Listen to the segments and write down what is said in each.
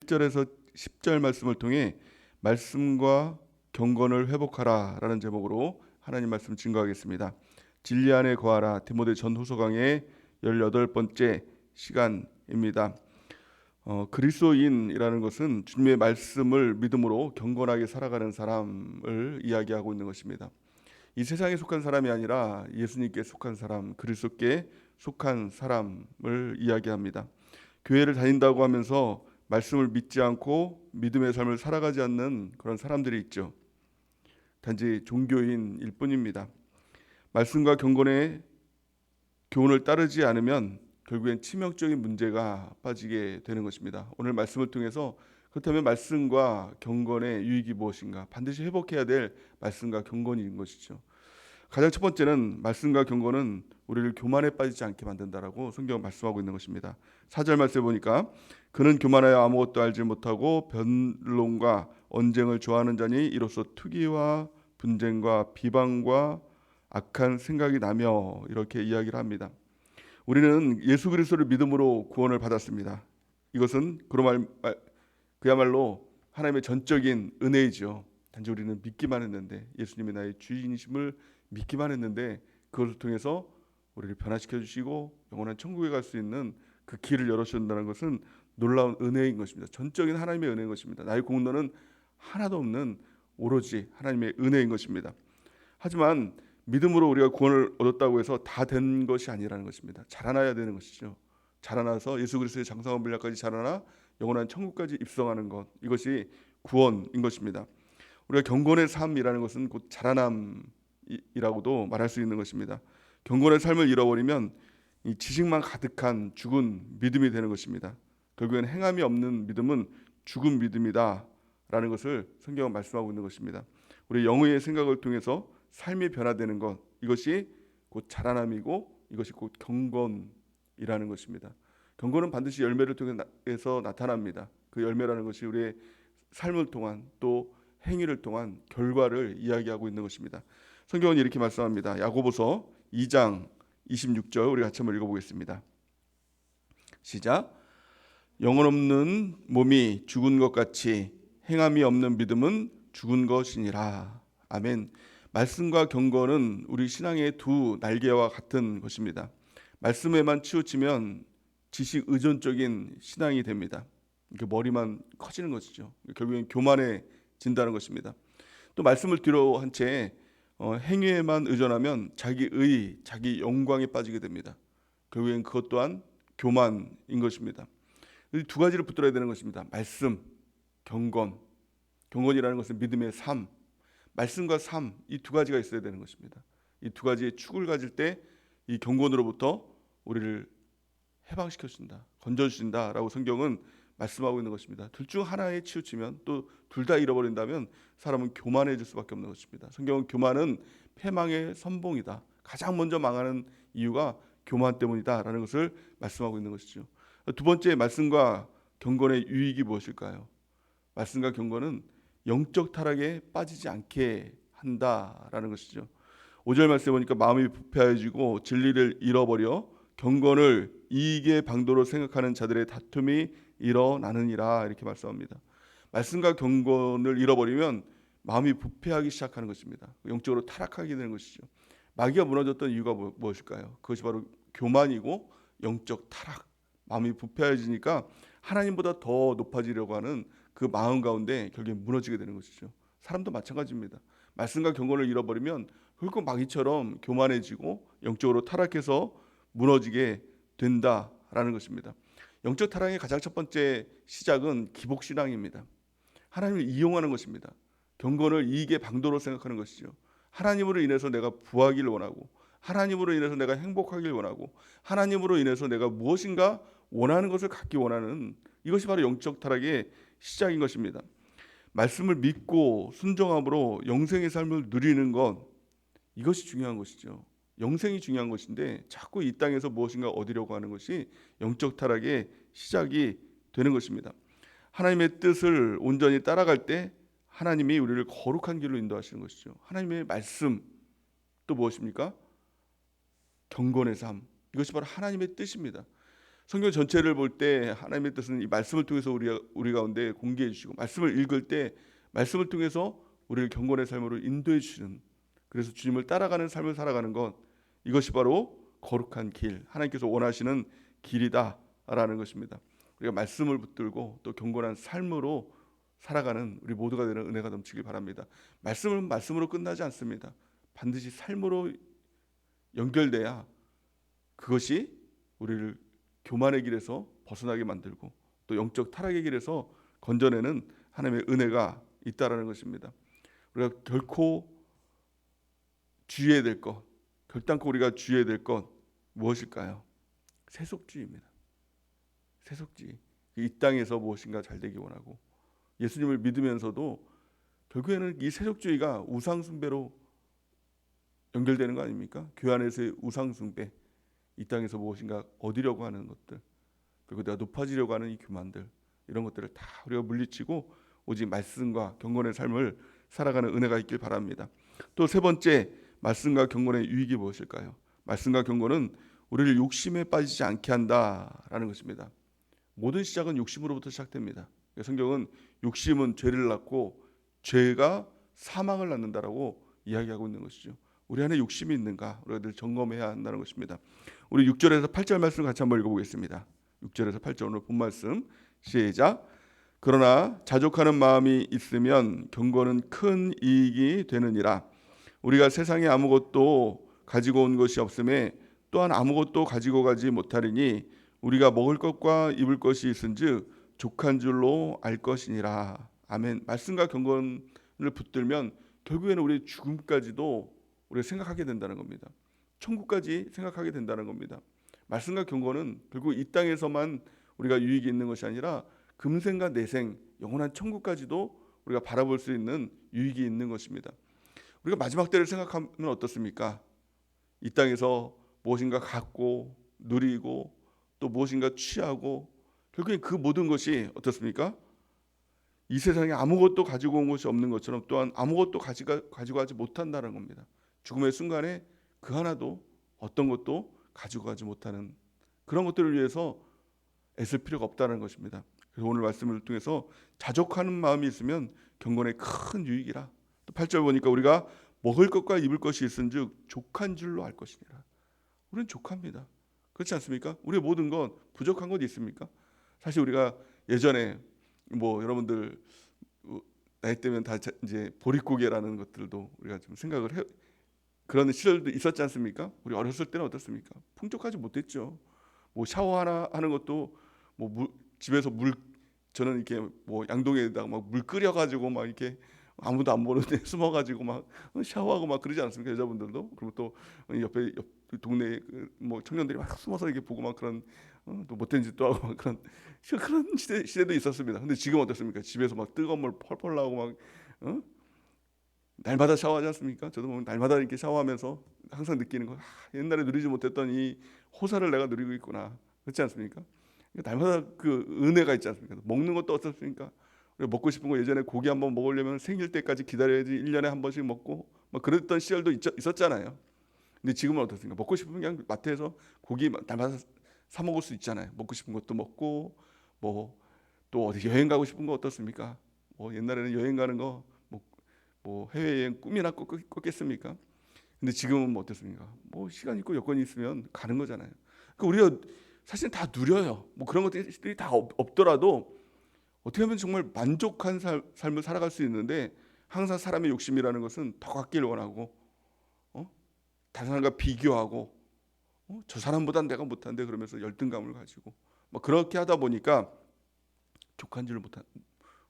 1절에서 10절 말씀을 통해 말씀과 경건을 회복하라라는 제목으로 하나님 말씀 증거하겠습니다. 진리 안에 거하라 디모데 전후서 강의 18번째 시간입니다. 그리스도인이라는 것은 주님의 말씀을 믿음으로 경건하게 살아가는 사람을 이야기하고 있는 것입니다. 이 세상에 속한 사람이 아니라 예수님께 속한 사람, 그리스도께 속한 사람을 이야기합니다. 교회를 다닌다고 하면서 말씀을 믿지 않고 믿음의 삶을 살아가지 않는 그런 사람들이 있죠. 단지 종교인일 뿐입니다. 말씀과 경건의 교훈을 따르지 않으면 결국엔 치명적인 문제가 빠지게 되는 것입니다. 오늘 말씀을 통해서 그렇다면 말씀과 경건의 유익이 무엇인가? 반드시 회복해야 될 말씀과 경건인 것이죠. 가장 첫 번째는 말씀과 경건은 우리를 교만에 빠지지 않게 만든다라고 성경은 말씀하고 있는 것입니다. 4절 말씀에 보니까 그는 교만하여 아무것도 알지 못하고 변론과 언쟁을 좋아하는 자니 이로써 투기와 분쟁과 비방과 악한 생각이 나며 이렇게 이야기를 합니다. 우리는 예수 그리스도를 믿음으로 구원을 받았습니다. 이것은 그야말로 하나님의 전적인 은혜이죠. 단지 우리는 믿기만 했는데, 예수님이 나의 주인이심을 믿기만 했는데 그것을 통해서 우리를 변화시켜 주시고 영원한 천국에 갈 수 있는 그 길을 열어주신다는 것은 놀라운 은혜인 것입니다. 전적인 하나님의 은혜인 것입니다. 나의 공로는 하나도 없는 오로지 하나님의 은혜인 것입니다. 하지만 믿음으로 우리가 구원을 얻었다고 해서 다 된 것이 아니라는 것입니다. 자라나야 되는 것이죠. 자라나서 예수 그리스도의 장성한 분량까지 자라나 영원한 천국까지 입성하는 것, 이것이 구원인 것입니다. 우리가 경건의 삶이라는 것은 곧 자라남이라고도 말할 수 있는 것입니다. 경건의 삶을 잃어버리면 이 지식만 가득한 죽은 믿음이 되는 것입니다. 결국엔 행함이 없는 믿음은 죽은 믿음이다라는 것을 성경은 말씀하고 있는 것입니다. 우리 영의 생각을 통해서 삶이 변화되는 것, 이것이 곧 자라남이고 이것이 곧 경건이라는 것입니다. 경건은 반드시 열매를 통해서 나타납니다. 그 열매라는 것이 우리의 삶을 통한 또 행위를 통한 결과를 이야기하고 있는 것입니다. 성경은 이렇게 말씀합니다. 야고보서 2장 26절 우리 같이 한번 읽어보겠습니다. 시작. 영혼 없는 몸이 죽은 것 같이 행함이 없는 믿음은 죽은 것이니라. 아멘. 말씀과 경건은 우리 신앙의 두 날개와 같은 것입니다. 말씀에만 치우치면 지식 의존적인 신앙이 됩니다. 머리만 커지는 것이죠. 결국엔 교만해진다는 것입니다. 또 말씀을 뒤로 한 채 행위에만 의존하면 자기 영광에 빠지게 됩니다. 결국엔 그것 또한 교만인 것입니다. 이 두 가지를 붙들어야 되는 것입니다. 말씀, 경건. 경건이라는 것은 믿음의 삶, 말씀과 삶, 이 두 가지가 있어야 되는 것입니다. 이 두 가지의 축을 가질 때 이 경건으로부터 우리를 해방시켜 주신다, 건져 주신다라고 성경은 말씀하고 있는 것입니다. 둘 중 하나에 치우치면 또 둘 다 잃어버린다면 사람은 교만해질 수밖에 없는 것입니다. 성경은 교만은 패망의 선봉이다. 가장 먼저 망하는 이유가 교만 때문이다라는 것을 말씀하고 있는 것이죠. 두 번째, 말씀과 경건의 유익이 무엇일까요? 말씀과 경건은 영적 타락에 빠지지 않게 한다라는 것이죠. 5절 말씀에 보니까 마음이 부패해지고 진리를 잃어버려 경건을 이익의 방도로 생각하는 자들의 다툼이 일어나느니라, 이렇게 말씀합니다. 말씀과 경건을 잃어버리면 마음이 부패하기 시작하는 것입니다. 영적으로 타락하게 되는 것이죠. 마귀가 무너졌던 이유가 무엇일까요? 그것이 바로 교만이고 영적 타락. 마음이 부패해지니까 하나님보다 더 높아지려고 하는 그 마음 가운데 결국에 무너지게 되는 것이죠. 사람도 마찬가지입니다. 말씀과 경건을 잃어버리면 결국 마귀처럼 교만해지고 영적으로 타락해서 무너지게 된다라는 것입니다. 영적 타락의 가장 첫 번째 시작은 기복신앙입니다. 하나님을 이용하는 것입니다. 경건을 이익의 방도로 생각하는 것이죠. 하나님으로 인해서 내가 부하기를 원하고, 하나님으로 인해서 내가 행복하길 원하고, 하나님으로 인해서 내가 무엇인가 원하는 것을 갖기 원하는, 이것이 바로 영적 타락의 시작인 것입니다. 말씀을 믿고 순종함으로 영생의 삶을 누리는 것, 이것이 중요한 것이죠. 영생이 중요한 것인데 자꾸 이 땅에서 무엇인가 얻으려고 하는 것이 영적 타락의 시작이 되는 것입니다. 하나님의 뜻을 온전히 따라갈 때 하나님이 우리를 거룩한 길로 인도하시는 것이죠. 하나님의 말씀, 또 무엇입니까? 경건의 삶, 이것이 바로 하나님의 뜻입니다. 성경 전체를 볼 때 하나님의 뜻은 이 말씀을 통해서 우리 가운데 공개해 주시고, 말씀을 읽을 때 말씀을 통해서 우리를 경건의 삶으로 인도해 주시는, 그래서 주님을 따라가는 삶을 살아가는 것, 이것이 바로 거룩한 길, 하나님께서 원하시는 길이다라는 것입니다. 우리가 말씀을 붙들고 또 경건한 삶으로 살아가는 우리 모두가 되는 은혜가 넘치길 바랍니다. 말씀은 말씀으로 끝나지 않습니다. 반드시 삶으로 연결돼야 그것이 우리를 교만의 길에서 벗어나게 만들고 또 영적 타락의 길에서 건져내는 하나님의 은혜가 있다라는 것입니다. 우리가 결코 주의해야 될 것, 결단코 우리가 주의해야 될 것 무엇일까요? 세속주의입니다. 세속주의. 이 땅에서 무엇인가 잘 되기 원하고, 예수님을 믿으면서도 결국에는 이 세속주의가 우상숭배로 연결되는 거 아닙니까? 교회 안에서의 우상숭배, 이 땅에서 무엇인가 얻으려고 하는 것들, 그리고 내가 높아지려고 하는 이 교만들, 이런 것들을 다 우리가 물리치고 오직 말씀과 경건의 삶을 살아가는 은혜가 있길 바랍니다. 또 세 번째, 말씀과 경건의 유익이 무엇일까요? 말씀과 경건은 우리를 욕심에 빠지지 않게 한다라는 것입니다. 모든 시작은 욕심으로부터 시작됩니다. 성경은 욕심은 죄를 낳고 죄가 사망을 낳는다라고 이야기하고 있는 것이죠. 우리 안에 욕심이 있는가 우리가 늘 점검해야 한다는 것입니다. 우리 6절에서 8절 말씀을 같이 한번 읽어보겠습니다. 6절에서 8절 오늘 본 말씀 시작. 그러나 자족하는 마음이 있으면 경건은 큰 이익이 되느니라. 우리가 세상에 아무것도 가지고 온 것이 없음에 또한 아무것도 가지고 가지 못하리니 우리가 먹을 것과 입을 것이 있은즉 족한 줄로 알 것이니라. 아멘. 말씀과 경건을 붙들면 결국에는 우리의 죽음까지도 우리가 생각하게 된다는 겁니다. 천국까지 생각하게 된다는 겁니다. 말씀과 경건은 결국 이 땅에서만 우리가 유익이 있는 것이 아니라 금생과 내생, 영원한 천국까지도 우리가 바라볼 수 있는 유익이 있는 것입니다. 우리가 마지막 때를 생각하면 어떻습니까? 이 땅에서 무엇인가 갖고 누리고 또 무엇인가 취하고 결국엔 그 모든 것이 어떻습니까? 이 세상에 아무것도 가지고 온 것이 없는 것처럼 또한 아무것도 가지고 가지 못한다는 겁니다. 죽음의 순간에 그 하나도 어떤 것도 가지고 가지 못하는 그런 것들을 위해서 애쓸 필요가 없다는 것입니다. 그래서 오늘 말씀을 통해서 자족하는 마음이 있으면 경건의 큰 유익이라. 또 8절 보니까 우리가 먹을 것과 입을 것이 있은즉 족한 줄로 알 것이니라. 우리는 족합니다. 그렇지 않습니까? 우리의 모든 건 부족한 것 있습니까? 사실 우리가 예전에 뭐 여러분들 나이 때면 다 이제 보릿고개라는 것들도 우리가 좀 생각을 해 그런 시절도 있었지 않습니까? 우리 어렸을 때는 어떻습니까? 풍족하지 못했죠. 뭐 샤워 하나 하는 것도 뭐 집에서 물 저는 이렇게 뭐 양동이에다가 막 물 끓여가지고 막 이렇게 아무도 안 보는데 숨어가지고 막 샤워하고 막 그러지 않습니까? 여자분들도. 그리고 또 옆에 옆 동네 뭐 청년들이 막 숨어서 이렇게 보고 막 그런 또 못된 짓도 하고 막 그런 시대도 있었습니다. 근데 지금 어떻습니까? 집에서 막 뜨거운 물 펄펄 나오고 막 날마다 샤워하지 않습니까? 저도 보면 날마다 이렇게 샤워하면서 항상 느끼는 거, 옛날에 누리지 못했던 이 호사를 내가 누리고 있구나. 그렇지 않습니까? 날마다 그 은혜가 있지 않습니까? 먹는 것도 어떻습니까? 우리가 먹고 싶은 거 예전에 고기 한번 먹으려면 생일 때까지 기다려야지 1년에 한 번씩 먹고 막 그랬던 시절도 있었잖아요. 근데 지금은 어떻습니까? 먹고 싶으면 그냥 마트에서 고기 날마다 사 먹을 수 있잖아요. 먹고 싶은 것도 먹고 뭐 또 어디 여행 가고 싶은 거 어떻습니까? 뭐 옛날에는 여행 가는 거 뭐 해외여행 꿈이나 꿨겠습니까? 근데 지금은 뭐 어떻습니까? 뭐 시간 있고 여건이 있으면 가는 거잖아요. 그 우리가 사실 다 누려요. 뭐 그런 것들이 다 없더라도 어떻게 하면 정말 만족한 삶을 살아갈 수 있는데 항상 사람의 욕심이라는 것은 더 갖기를 원하고 다른 사람과 비교하고 저 사람보단 내가 못한데 그러면서 열등감을 가지고 막 그렇게 하다 보니까 족한 줄을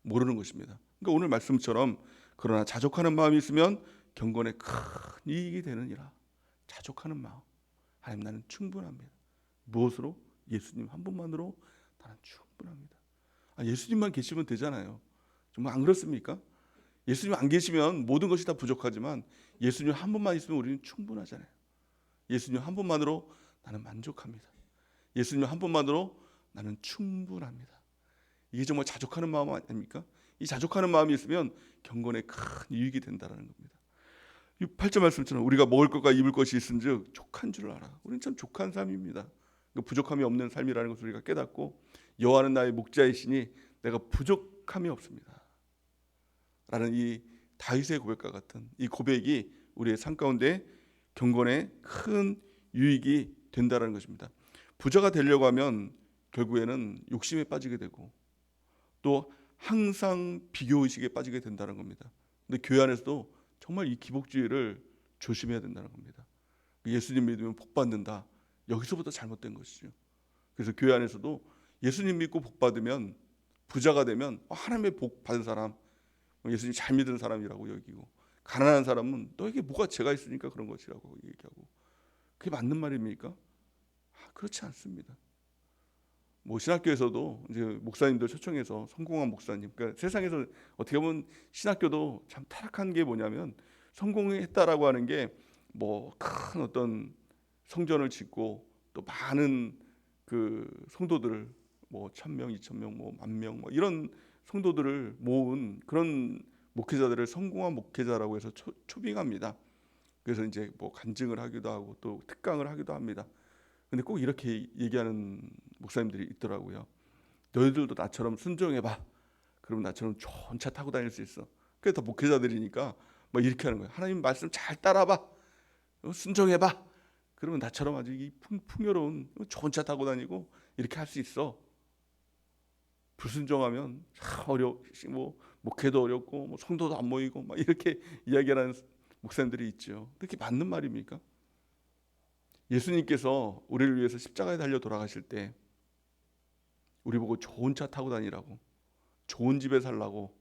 모르는 것입니다. 그러니까 오늘 말씀처럼 그러나 자족하는 마음이 있으면 경건에 큰 이익이 되느니라. 자족하는 마음. 하나님 나는 충분합니다. 무엇으로? 예수님 한 분만으로 나는 충분합니다. 예수님만 계시면 되잖아요. 정말 안 그렇습니까? 예수님 안 계시면 모든 것이 다 부족하지만 예수님 한 분만 있으면 우리는 충분하잖아요. 예수님 한 분만으로 나는 만족합니다. 예수님 한 분만으로 나는 충분합니다. 이게 정말 자족하는 마음 아닙니까? 이 자족하는 마음이 있으면 경건에 큰 유익이 된다는 겁니다. 8절 말씀처럼 우리가 먹을 것과 입을 것이 있은즉 족한 줄 알아. 우리는 참 족한 삶입니다. 그 부족함이 없는 삶이라는 것을 우리가 깨닫고 여호와는 나의 목자이시니 내가 부족함이 없습니다 라는 이 다윗의 고백과 같은 이 고백이 우리의 삶 가운데 경건에 큰 유익이 된다는 것입니다. 부자가 되려고 하면 결국에는 욕심에 빠지게 되고 또 항상 비교의식에 빠지게 된다는 겁니다. 근데 교회 안에서도 정말 이 기복주의를 조심해야 된다는 겁니다. 예수님 믿으면 복 받는다. 여기서부터 잘못된 것이죠. 그래서 교회 안에서도 예수님 믿고 복 받으면 부자가 되면 하나님의 복 받은 사람, 예수님 잘 믿은 사람이라고 여기고, 가난한 사람은 너에게 뭐가 죄가 있으니까 그런 것이라고 얘기하고, 그게 맞는 말입니까? 그렇지 않습니다. 뭐 신학교에서도 이제 목사님들 초청해서 성공한 목사님, 그러니까 세상에서 어떻게 보면 신학교도 참 타락한 게 뭐냐면 성공했다라고 하는 게 뭐 큰 어떤 성전을 짓고 또 많은 그 성도들을 뭐 1,000명, 2,000명, 뭐 10,000명 뭐 이런 성도들을 모은 그런 목회자들을 성공한 목회자라고 해서 초빙합니다. 그래서 이제 뭐 간증을 하기도 하고 또 특강을 하기도 합니다. 근데 꼭 이렇게 얘기하는 목사님들이 있더라고요. 너희들도 나처럼 순종해봐. 그러면 나처럼 좋은 차 타고 다닐 수 있어. 그게 다 목회자들이니까 막 이렇게 하는 거예요. 하나님 말씀 잘 따라봐. 순종해봐. 그러면 나처럼 아주 이 풍요로운 좋은 차 타고 다니고 이렇게 할 수 있어. 불순종하면 뭐 목회도 어렵고 뭐 성도도 안 모이고 막 이렇게 이야기하는 목사님들이 있죠. 그게 맞는 말입니까? 예수님께서 우리를 위해서 십자가에 달려 돌아가실 때 우리 보고 좋은 차 타고 다니라고, 좋은 집에 살라고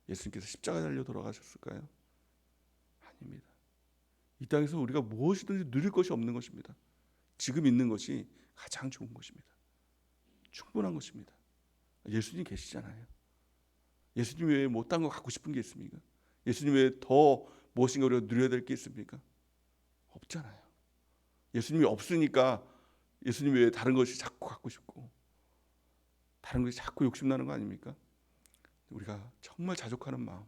예수님께서 십자가에 달려 돌아가셨을까요? 아닙니다. 이 땅에서 우리가 무엇이든지 누릴 것이 없는 것입니다. 지금 있는 것이 가장 좋은 것입니다. 충분한 것입니다. 예수님 계시잖아요. 예수님 외에 뭐 딴 거 갖고 싶은 게 있습니까? 예수님 외에 더 무엇인가 우리가 누려야 될 게 있습니까? 없잖아요. 예수님이 없으니까 예수님 외에 다른 것이 자꾸 갖고 싶고 다른 것이 자꾸 욕심나는 거 아닙니까? 우리가 정말 자족하는 마음,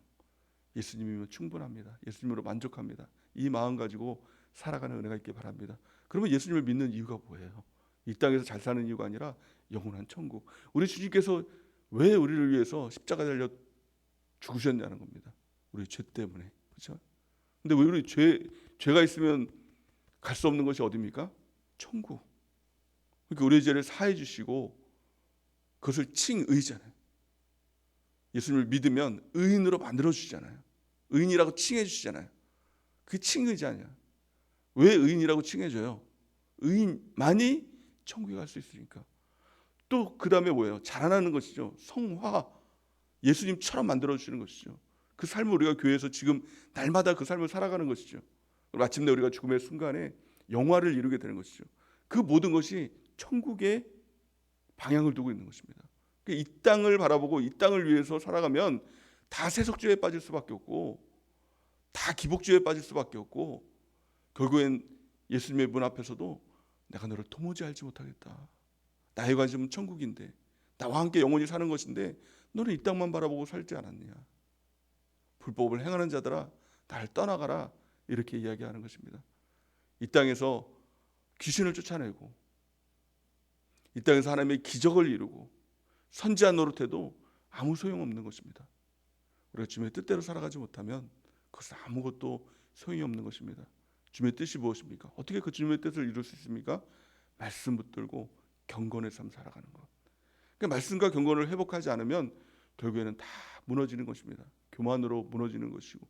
예수님이면 충분합니다. 예수님으로 만족합니다. 이 마음 가지고 살아가는 은혜가 있길 바랍니다. 그러면 예수님을 믿는 이유가 뭐예요? 이 땅에서 잘 사는 이유가 아니라 영원한 천국. 우리 주님께서 왜 우리를 위해서 십자가 달려 죽으셨냐는 겁니다. 우리 죄 때문에. 그렇죠? 근데 왜 우리 죄가 있으면 갈 수 없는 것이 어디입니까? 천국. 그러니까 우리의 죄를 사해 주시고 그것을 칭의잖아요. 예수님을 믿으면 의인으로 만들어 주시잖아요. 의인이라고 칭해 주시잖아요. 그게 칭의지 아니야. 왜 의인이라고 칭해줘요? 의인만이 천국에 갈 수 있으니까. 또 그 다음에 뭐예요? 자라나는 것이죠. 성화. 예수님처럼 만들어 주시는 것이죠. 그 삶을 우리가 교회에서 지금 날마다 그 삶을 살아가는 것이죠. 마침내 우리가 죽음의 순간에 영화를 이루게 되는 것이죠. 그 모든 것이 천국의 방향을 두고 있는 것입니다. 이 땅을 바라보고 이 땅을 위해서 살아가면 다 세속주의에 빠질 수밖에 없고 다 기복주의에 빠질 수밖에 없고 결국엔 예수님의 문 앞에서도 내가 너를 도무지 알지 못하겠다. 나의 관심은 천국인데 나와 함께 영원히 사는 것인데 너는 이 땅만 바라보고 살지 않았느냐. 불법을 행하는 자들아 나를 떠나가라. 이렇게 이야기하는 것입니다. 이 땅에서 귀신을 쫓아내고 이 땅에서 하나님의 기적을 이루고 선지자 노릇해도 아무 소용없는 것입니다. 우리가 주님의 뜻대로 살아가지 못하면 그것은 아무것도 소용이 없는 것입니다. 주님의 뜻이 무엇입니까? 어떻게 그 주님의 뜻을 이룰 수 있습니까? 말씀 붙들고 경건의 삶 살아가는 것. 그러니까 말씀과 경건을 회복하지 않으면 결국에는 다 무너지는 것입니다. 교만으로 무너지는 것이고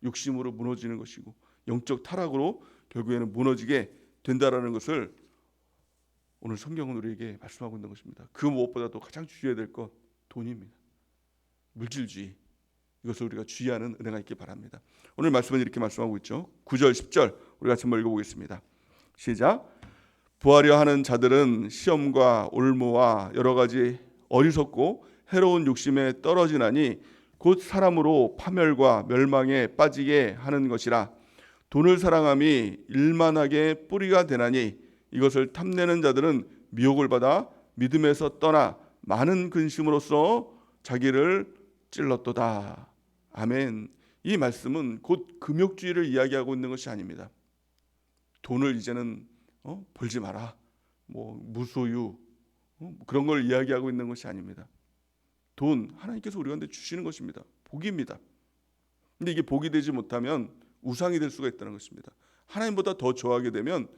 욕심으로 무너지는 것이고 영적 타락으로 결국에는 무너지게 된다라는 것을 오늘 성경은 우리에게 말씀하고 있는 것입니다. 그 무엇보다도 가장 주의해야 될 것 돈입니다. 물질주의. 이것을 우리가 주의하는 은혜가 있길 바랍니다. 오늘 말씀은 이렇게 말씀하고 있죠. 9절 10절 우리 같이 한번 읽어보겠습니다. 시작. 부하려 하는 자들은 시험과 올무와 여러 가지 어리석고 해로운 욕심에 떨어지나니 곧 사람으로 파멸과 멸망에 빠지게 하는 것이라. 돈을 사랑함이 일만하게 뿌리가 되나니 이것을 탐내는 자들은 미혹을 받아 믿음에서 떠나 많은 근심으로써 자기를 찔렀도다. 아멘. 이 말씀은 곧 금욕주의를 이야기하고 있는 것이 아닙니다. 돈을 이제는 벌지 마라. 뭐 무소유 그런 걸 이야기하고 있는 것이 아닙니다. 돈 하나님께서 우리한테 주시는 것입니다. 복입니다. 근데 이게 복이 되지 못하면 우상이 될 수가 있다는 것입니다. 하나님보다 더 좋아하게 되면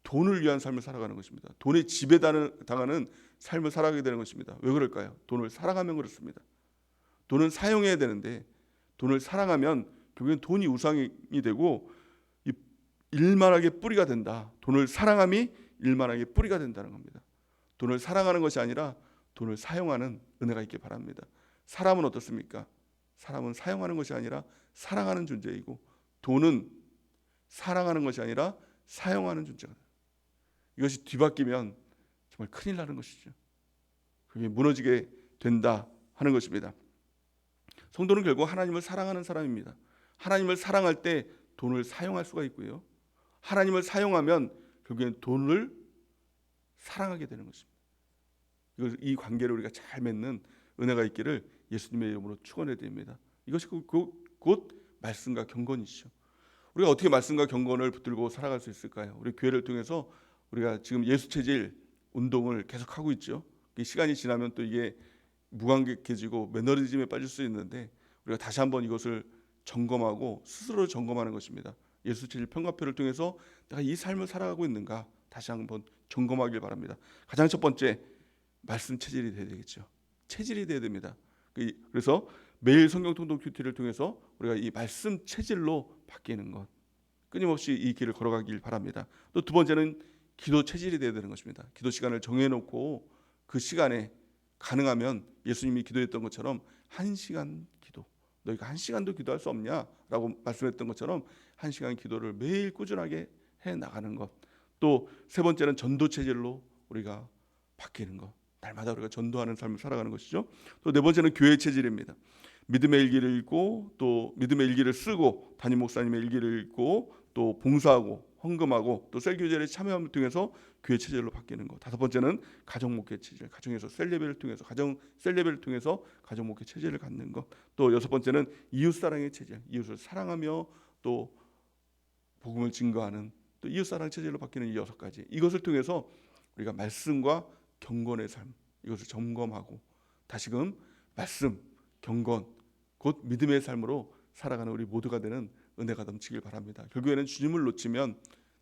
돈을 위한 삶을 살아가는 것입니다. 돈에 지배당하는 삶을 살아가게 되는 것입니다. 왜 그럴까요? 돈을 사랑하면 그렇습니다. 돈은 사용해야 되는데 돈을 사랑하면 결국엔 돈이 우상이 되고 일만하게 뿌리가 된다. 돈을 사랑함이 일만하게 뿌리가 된다는 겁니다. 돈을 사랑하는 것이 아니라 돈을 사용하는 은혜가 있길 바랍니다. 사람은 어떻습니까? 사람은 사용하는 것이 아니라 사랑하는 존재이고 돈은 사랑하는 것이 아니라 사용하는 존재가 됩니다. 이것이 뒤바뀌면 정말 큰일 나는 것이죠. 그게 무너지게 된다 하는 것입니다. 성도는 결국 하나님을 사랑하는 사람입니다. 하나님을 사랑할 때 돈을 사용할 수가 있고요. 하나님을 사용하면 결국엔 돈을 사랑하게 되는 것입니다. 이 관계를 우리가 잘 맺는 은혜가 있기를 예수님의 이름으로 축원해 드립니다. 이것이 곧 말씀과 경건이시죠. 우리가 어떻게 말씀과 경건을 붙들고 살아갈 수 있을까요? 우리 교회를 통해서 우리가 지금 예수체질 운동을 계속하고 있죠. 시간이 지나면 또 이게 무관객해지고 매너리즘에 빠질 수 있는데 우리가 다시 한번 이것을 점검하고 스스로 점검하는 것입니다. 예수체질 평가표를 통해서 내가 이 삶을 살아가고 있는가 다시 한번 점검하길 바랍니다. 가장 첫 번째 말씀 체질이 돼야 되겠죠. 체질이 돼야 됩니다. 그래서 매일 성경 통독 큐티를 통해서 우리가 이 말씀 체질로 바뀌는 것 끊임없이 이 길을 걸어가길 바랍니다. 또 두 번째는 기도 체질이 돼야 되는 것입니다. 기도 시간을 정해놓고 그 시간에 가능하면 예수님이 기도했던 것처럼 1시간 기도, 너희가 1시간도 기도할 수 없냐라고 말씀했던 것처럼 1시간 기도를 매일 꾸준하게 해 나가는 것. 또 세 번째는 전도 체질로 우리가 바뀌는 것. 날마다 우리가 전도하는 삶을 살아가는 것이죠. 또 네 번째는 교회 체질입니다. 믿음의 일기를 읽고 또 믿음의 일기를 쓰고 담임 목사님의 일기를 읽고 또 봉사하고 헌금하고 또 셀교제에 참여함을 통해서 교회 체질로 바뀌는 것. 다섯 번째는 가정 목회 체질, 가정에서 셀예배를 통해서 가정 셀예배를 통해서 가정 목회 체질을 갖는 것. 또 여섯 번째는 이웃 사랑의 체질, 이웃을 사랑하며 또 복음을 증거하는 또 이웃 사랑 체질로 바뀌는 이 여섯 가지. 이것을 통해서 우리가 말씀과 경건의 삶 이것을 점검하고 다시금 말씀, 경건, 곧 믿음의 삶으로 살아가는 우리 모두가 되는 은혜가 넘치길 바랍니다. 결국에는 주님을 놓치면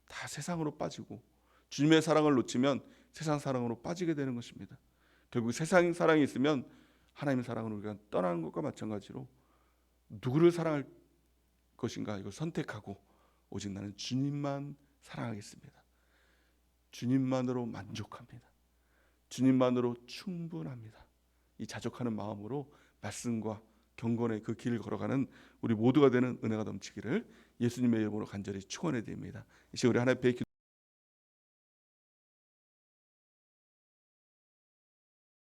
다 세상으로 빠지고 주님의 사랑을 놓치면 세상 사랑으로 빠지게 되는 것입니다. 결국 세상 사랑이 있으면 하나님의 사랑을 우리가 떠나는 것과 마찬가지로 누구를 사랑할 것인가 이걸 선택하고 오직 나는 주님만 사랑하겠습니다. 주님만으로 만족합니다. 주님만으로 충분합니다. 이 자족하는 마음으로 말씀과 경건의 그 길을 걸어가는 우리 모두가 되는 은혜가 넘치기를 예수님의 이름으로 간절히 축원해 드립니다. 이제 우리 하나님 앞에